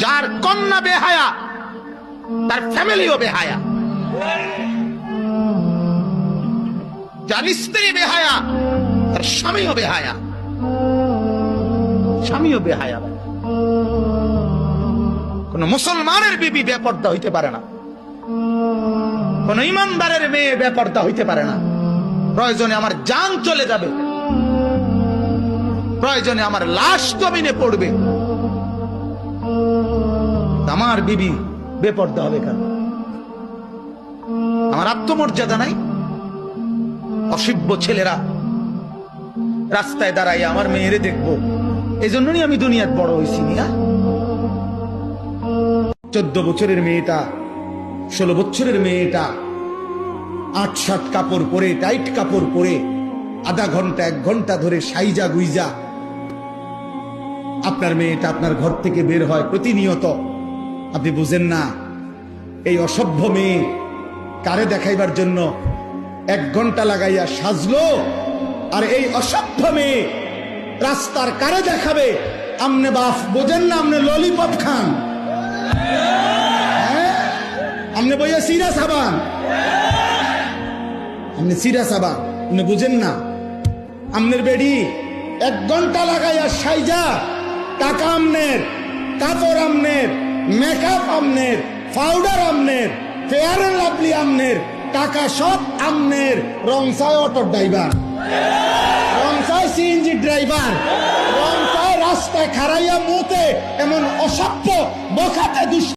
যার কন্যা বেহায়া তার ফ্যামিলিও বেহায়া, যার স্ত্রী বেহায়া তার স্বামীও বেহায়া, স্বামীও বেহায়া। কোন মুসলমানের বিবি বেপর্দা হইতে পারে না, কোন ইমানদারের মেয়ে বেপর্দা হইতে পারে না। প্রয়োজনে আমার জান চলে যাবে, প্রয়োজনে আমার লাশ জমিনে পড়বে, আমার বিবি বেপর্দা হবে কেন? আমার আত্মমর্যাদা নাই? অসভ্য ছেলেরা রাস্তায় দাঁড়াইয়া আমার মেয়েরে দেখবো, এই জন্যই আমি দুনিয়াত বড় হয়েছি। মিয়া 14 বছরের মেয়েটা, 16 বছরের মেয়েটা 8-7 কাপড় পরে, টাইট কাপড় পরে আধা ঘন্টা 1 ঘন্টা ধরে সাইজা গুইজা আপনার মেয়েটা আপনার ঘর থেকে বের হয় প্রতিনিয়ত। আপনি বুঝেন না এই অসভ্য মেয়ে কারে দেখাইবার জন্য 1 ঘন্টা লাগাইয়া সাজলো, আর এই অসভ্য মেয়ে রাস্তার কারে দেখাবে? আমনে বাপ বোঝেন না? আমনে ললিপপ খান, আমনে বইয়া সিরা সাবান, আমনে সিরা সাবান, আপনি বুঝেন না? আমনের বেডি 1 ঘন্টা লাগাইয়া সাইজা, টাকা আমনের, কাপড় আমনের, মেকআপ আমনের, পাউডার আমনের, ফেয়ার এন্ড লাভলি আমনের, টাকা সব আমনের, রংসায় অটো ড্রাইভার, রংসায় সিএনজি ড্রাইভার, রংসায় রাস্তায় খাড়াইয়া মুতে এমন অসভ্য বখাতে দুষ্ট